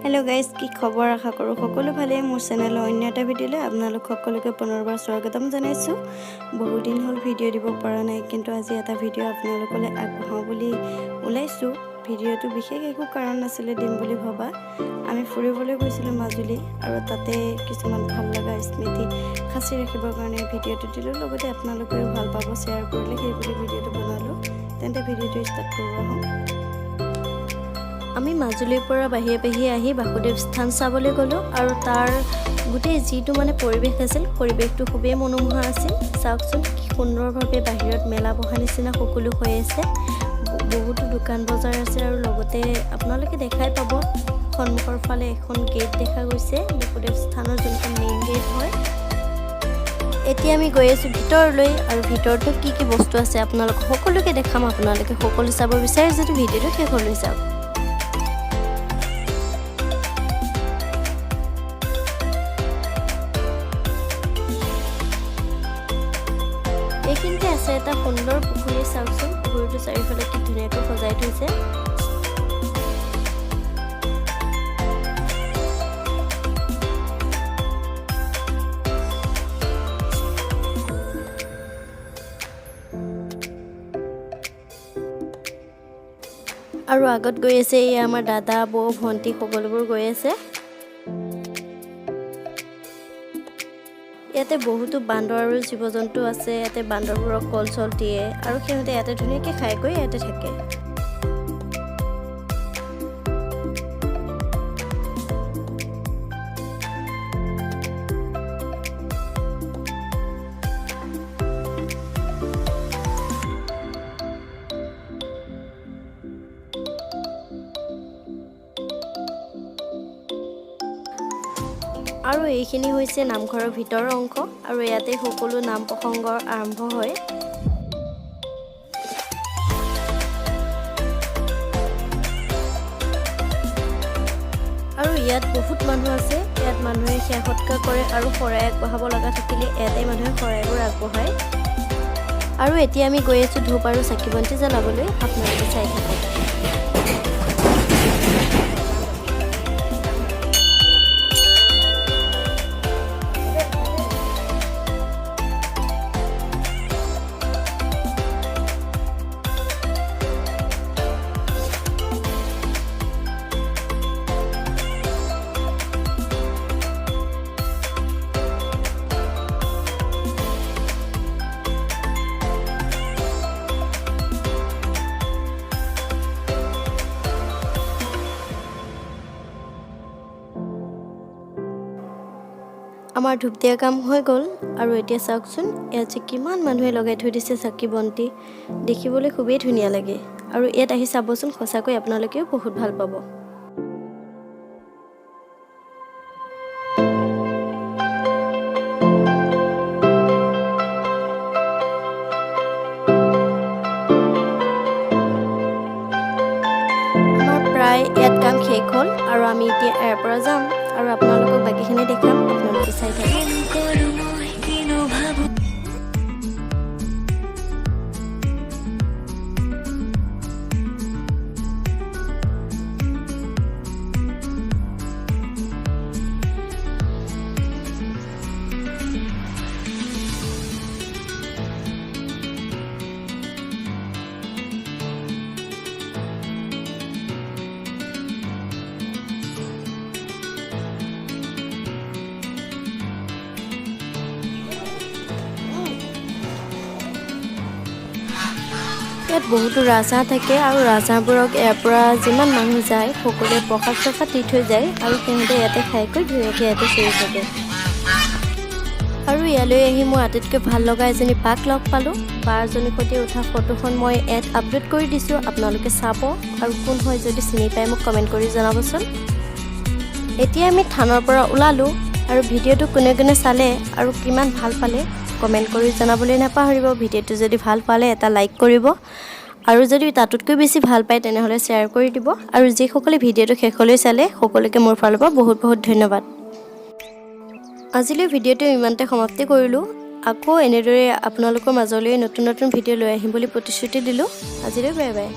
Hello guys की खबर आशा करूँ सकलो भाले मोर चेनेल अन्य एटा भिडिओले आपनालोक सकलोके पुनरबार स्वागतम जनाइछु। बहुत दिन हल भिडिओ দিব পৰা নাই কিন্তু আজি এটা ভিডিও आपनालोकले আগবঢ়াও বুলি ওলাইছো। ভিডিওটো বিশেষ একো কাৰণ নাছিলে দিম বুলি ভাবা আমি ফুৰিবলৈ গৈছিলো মাজুলী আৰু তাতে কিছুমান ভাল লগা স্মৃতি খাসি ৰাখিবৰ কাৰণে ভিডিওটো দিলো লগতে आपनालोকে ভাল পাব শেয়াৰ কৰিলে সেই বুলি ভিডিওটো বনালো। তেন্তে ভিডিওটো ষ্টাৰ্ট কৰো আহক। আমি মাজুলীৰ পৰা বাহিৰে আহি বাসুদেৱ স্থান চাবলৈ গলো আৰু তাৰ গোটেই যিটো মানে পৰিবেশ আছিল পৰিবেশটো খুবেই মনোমোহা আছিল। চাওকচোন কি সুন্দৰভাৱে বাহিৰত মেলা বহা নিচিনা সকলো হৈ আছে। বহুতো দোকান বজাৰ আছে আৰু লগতে আপোনালোকে দেখাই পাব সন্মুখৰ ফালে এখন গেট দেখা গৈছে বাসুদেৱ স্থানৰ যোনটো মেইন গেট হয়। এতিয়া আমি গৈ আছো ভিতৰলৈ আৰু ভিতৰটো কি বস্তু আছে আপোনালোক সকলোকে দেখাম। আপোনালোকে সকলো চাব বিচাৰে যদি ভিডিওটো শেষলৈ চাওক। এইখিনিতে আছে এটা সুন্দৰ পুখুৰী। চাওকচোন পুখুৰীটো চাৰিওফালে কি ধুনীয়াকৈ সজাই থৈছে। আৰু আগত গৈ আছে এই আমাৰ দাদা বৌ ভন্টি সকলোবোৰ গৈ আছে। ইয়াতে বহুতো বান্দৰ আৰু জীৱ-জন্তু আছে। ইয়াতে বান্দৰবোৰক কল চল দিয়ে আৰু সিহঁতে ইয়াতে ধুনীয়াকৈ খাই গৈ ইয়াতে থাকে। আৰু এইখিনি হৈছে নামঘৰৰ ভিতৰৰ অংশ আৰু ইয়াতে সকলো নাম প্ৰসংগৰ আৰম্ভ হয়। আৰু ইয়াত বহুত মানুহ আছে। ইয়াত মানুহে সেৱা সৎকাৰ কৰে আৰু শৰাই আগবঢ়াব লগা থাকিলে ইয়াতে মানুহে শৰাইবোৰ আগবঢ়ায়। আৰু এতিয়া আমি গৈ আছো ধূপ আৰু চাকি বন্তি জ্বলাবলৈ। আপোনালোকে চাই থাকক। আমাৰ ধূপ দিয়া কাম হৈ গ'ল আৰু এতিয়া চাওকচোন ইয়াত যে কিমান মানুহে লগাই থৈ দিছে চাকি বন্তি। দেখিবলৈ খুবেই ধুনীয়া লাগে আৰু ইয়াত আহি চাবচোন সঁচাকৈ আপোনালোকেও বহুত ভাল পাব। আমাৰ প্ৰায় ইয়াত কাম শেষ হ'ল আৰু আমি এতিয়া ইয়াৰ পৰা যাম আৰু আপোনালোকক বাকীখিনি দেখাম। আপোনালোকে চাই থাকক। ইয়াত বহুতো ৰাজহাঁহ থাকে আৰু ৰাজহাঁহবোৰক ইয়াৰ পৰা যিমান মানুহ যায় সকলোৱে প্ৰসাদ চসাদ দি থৈ যায় আৰু সিহঁতে ইয়াতে খাইকৈ ধুনীয়াকৈ ইয়াতে চৰি থাকে। আৰু ইয়ালৈ আহি মই আটাইতকৈ ভাল লগা এজনী বাক লগ পালোঁ। বাৰজনীৰ সৈতে উঠা ফটোখন মই ইয়াত আপলোড কৰি দিছোঁ। আপোনালোকে চাব আৰু কোন হয় যদি চিনি পাই মোক কমেণ্ট কৰি জনাবচোন। এতিয়া আমি থানৰ পৰা ওলালোঁ আৰু ভিডিঅ'টো কোনে কোনে চালে আৰু কিমান ভাল পালে কমেণ্ট কৰি জনাবলৈ নাপাহৰিব। ভিডিঅ'টো যদি ভাল পালে এটা লাইক কৰিব আৰু যদি তাতোতকৈ বেছি ভাল পায় তেনেহ'লে শ্বেয়াৰ কৰি দিব। আৰু যিসকলে ভিডিঅ'টো শেষলৈ চালে সকলোকে মোৰ ফালৰ পৰা বহুত বহুত ধন্যবাদ। আজিলৈ ভিডিঅ'টো ইমানতে সমাপ্তি কৰিলোঁ। আকৌ এনেদৰে আপোনালোকৰ মাজলৈ নতুন ভিডিঅ' লৈ আহিম বুলি প্ৰতিশ্ৰুতি দিলোঁ। আজিলৈ বাই বাই।